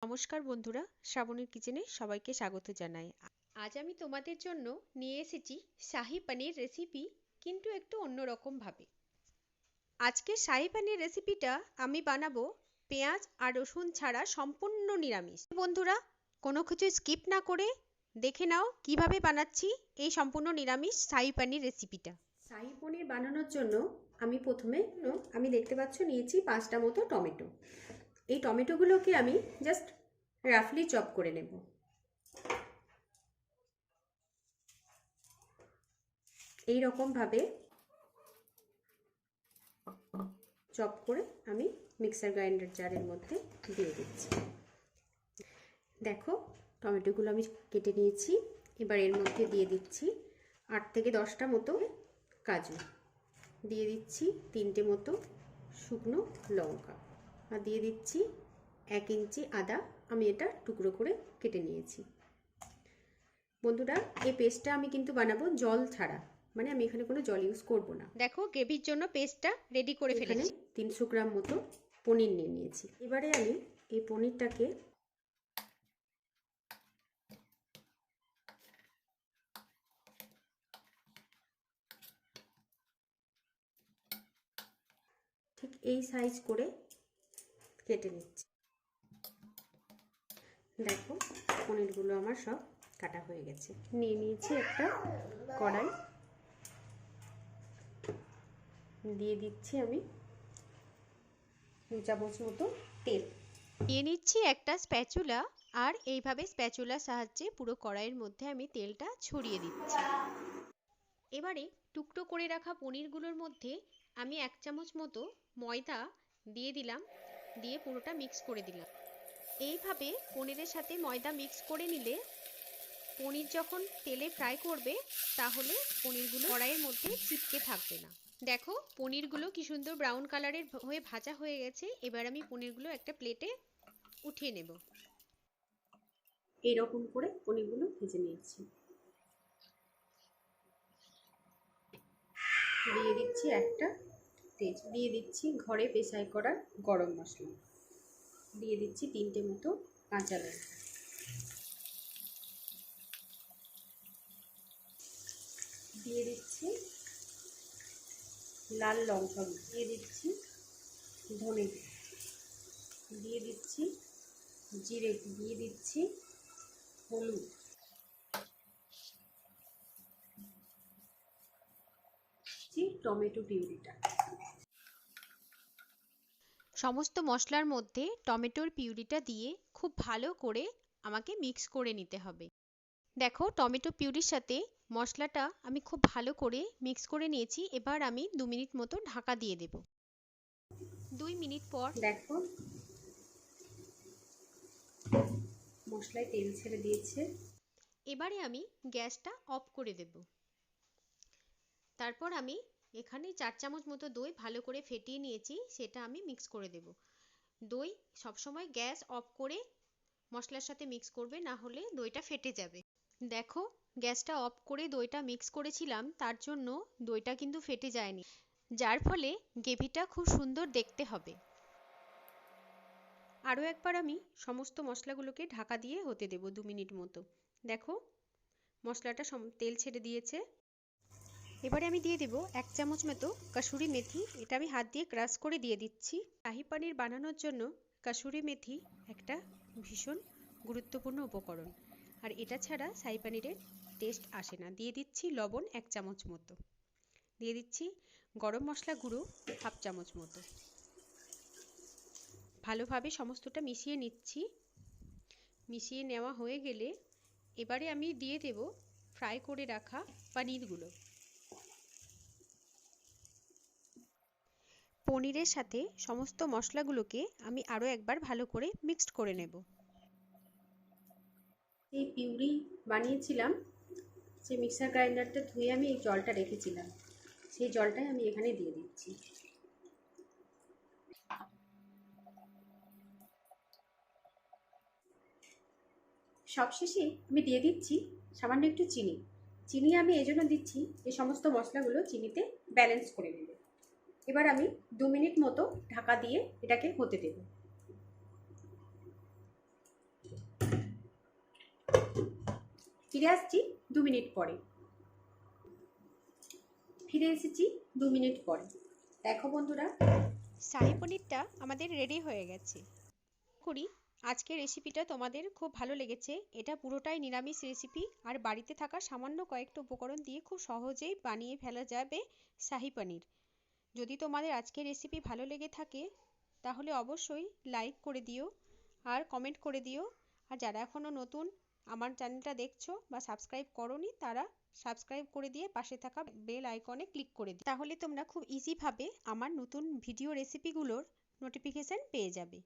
নমস্কার বন্ধুরা, শ্রাবণীর কিচেনে সবাইকে স্বাগত জানাই। আজ আমি তোমাদের জন্য নিয়ে এসেছি শাহি পনির রেসিপি, কিন্তু একটু অন্যরকম ভাবে। আজকে শাহি পনির রেসিপিটা আমি বানাবো পেঁয়াজ আর রসুন ছাড়া সম্পূর্ণ নিরামিষ। বন্ধুরা, কোনো কিছু স্কিপ না করে দেখে নাও কিভাবে বানাচ্ছি এই সম্পূর্ণ নিরামিষ শাহি পনির রেসিপিটা। শাহি পনির বানানোর জন্য আমি দেখতে পাচ্ছ নিয়েছি 5টা মতো টমেটো। এই টমেটোগুলোকে আমি জাস্ট রাফলি চপ করে নেব। এই রকম ভাবে চপ করে আমি মিক্সার গ্রাইন্ডার জারের মধ্যে দিয়ে দিচ্ছি। দেখো, টমেটোগুলো আমি কেটে নিয়েছি। এবার এর মধ্যে দিয়ে দিচ্ছি 8 থেকে 10টা মতো কাজু, দিয়ে দিচ্ছি 3টে মতো শুকনো লঙ্কা, আর দিয়ে দিচ্ছি 1 ইঞ্চি আদা। আমি এটা টুকরো করে কেটে নিয়েছি। বন্ধুরা, এই পেস্টটা আমি কিন্তু বানাবো জল ছাড়া, মানে আমি এখানে কোনো জল ইউজ করব না। দেখো, গ্রেভির জন্য পেস্টটা রেডি করে ফেলেছি। 300 গ্রাম মতো পনির নিয়ে নিয়েছি। এবারে আমি এই পনিরটাকে ঠিক এই সাইজ করে কেটে নিচ্ছি। দেখো, পনিরগুলো আমার সব কাটা হয়ে গেছে। নিয়ে নিয়েছি একটা কড়াই, দিয়ে দিচ্ছি আমি 2 চামচ মতো তেল। নিয়ে নিচ্ছি একটা স্প্যাচুলা, আর এইভাবে স্প্যাচুলার সাহায্যে পুরো কড়াইয়ের মধ্যে আমি তেলটা ছড়িয়ে দিচ্ছি। এবারে টুকরো করে রাখা পনিরগুলোর মধ্যে আমি 1 চামচ মতো ময়দা দিয়ে দিলাম, দিয়ে পুরোটা মিক্স করে দিলাম। এইভাবে পনিরের সাথে ময়দা মিক্স করে নিলে পনির যখন তেলে ফ্রাই করবে, তাহলে পনিরগুলো কড়াইয়ের মধ্যে চিপকে থাকবে না। দেখো, পনিরগুলো কি সুন্দর ব্রাউন কালারের হয়ে ভাজা হয়ে গেছে। এবার আমি পনিরগুলো একটা প্লেটে উঠিয়ে নেব। এইরকম করে পনিরগুলো ভেজে নিয়েছি। দিয়ে দিচ্ছি একটা তেজ, দিয়ে দিচ্ছি ঘরে পেশাই করা গরম মশলা, দিয়ে দিচ্ছি 3টে মতো কাঁচা লঙ্কা, দিয়ে দিচ্ছি লাল লঙ্কা, দিয়ে দিচ্ছি ধনে, দিয়ে দিচ্ছি জিরে, দিয়ে দিচ্ছি হলুদ, টমেটো পিউরিটা। সমস্ত মশলার মধ্যে টমেটোর পিউরিটা দিয়ে খুব ভালো করে আমাকে মিক্স করে নিতে হবে। দেখো, টমেটো পিউরির সাথে মশলাটা আমি খুব ভালো করে মিক্স করে নিয়েছি। এবার আমি 2 মিনিট মতো ঢাকা দিয়ে দেব। 2 মিনিট পর দেখো, মশলায় তেল ছেড়ে দিয়েছে। এবারে আমি গ্যাসটা অফ করে দেব। তারপর আমি এখানে 4 চামচ মতো দই ভালো করে ফেটিয়ে নিয়েছি, সেটা আমি মিক্স করে দেব। দই সবসময় গ্যাস অফ করে মশলার সাথে মিক্স করবে, না হলে দইটা ফেটে যাবে। দেখো, গ্যাসটা অফ করে দইটা মিক্স করেছিলাম, তার জন্য দইটা কিন্তু ফেটে যায়নি, যার ফলে গ্রেভিটা খুব সুন্দর দেখতে হবে। আরও একবার আমি সমস্ত মশলাগুলোকে ঢাকা দিয়ে হতে দেব 2 মিনিট মতো। দেখো, মশলাটা তেল ছেড়ে দিয়েছে। এবারে আমি দিয়ে দেব 1 চামচ মতো কাসুরি মেথি। এটা আমি হাত দিয়ে ক্রাশ করে দিয়ে দিচ্ছি। শাহি পনির বানানোর জন্য কাসুরি মেথি একটা ভীষণ গুরুত্বপূর্ণ উপকরণ, আর এটা ছাড়া শাহি পনিরের টেস্ট আসে না। দিয়ে দিচ্ছি লবণ 1 চামচ মতো, দিয়ে দিচ্ছি গরম মশলা গুঁড়ো 1/2 চামচ মতো। ভালোভাবে সমস্তটা মিশিয়ে নিচ্ছি। মিশিয়ে নেওয়া হয়ে গেলে এবারে আমি দিয়ে দেব ফ্রাই করে রাখা পনিরগুলো। পনিরের সাথে সমস্ত মশলাগুলোকে আমি আরও একবার ভালো করে মিক্সড করে নেব। এই পিউরি বানিয়েছিলাম, যে মিক্সার গ্রাইন্ডারটা ধুয়ে আমি এই জলটা রেখেছিলাম, সেই জলটাই আমি এখানে দিয়ে দিচ্ছি। সবশেষে আমি দিয়ে দিচ্ছি সামান্য একটু চিনি। চিনি আমি এই জন্য দিচ্ছি যে সমস্ত মশলাগুলো চিনিতে ব্যালেন্স করে নেবে। এবার আমি 2 মিনিট মতো ঢাকা দিয়ে এটাকে হতে দেব। ফিরে আসছি 2 মিনিট পরে। ফিরে এসেছি 2 মিনিট পরে। দেখো বন্ধুরা, শাহী পনিরটা আমাদের রেডি হয়ে গেছে। করি আজকের রেসিপিটা তোমাদের খুব ভালো লেগেছে। এটা পুরোটাই নিরামিষ রেসিপি আর বাড়িতে থাকা সামান্য কয়েকটা উপকরণ দিয়ে খুব সহজেই বানিয়ে ফেলা যাবে শাহী পনির। যদি তোমাদের আজকের রেসিপি ভালো লেগে থাকে তাহলে অবশ্যই লাইক করে দিও আর কমেন্ট করে দিও। আর যারা এখনও নতুন আমার চ্যানেলটা দেখছো বা সাবস্ক্রাইব করোনি তারা সাবস্ক্রাইব করে দিয়ে পাশে থাকা বেল আইকনে ক্লিক করে দিও, তাহলে তোমরা খুব ইজিভাবে আমার নতুন ভিডিও রেসিপিগুলোর নোটিফিকেশান পেয়ে যাবে।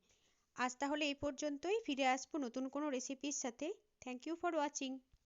আজ তাহলে এই পর্যন্তই, ফিরে আসবো নতুন কোনো রেসিপির সাথে। Thank you for watching.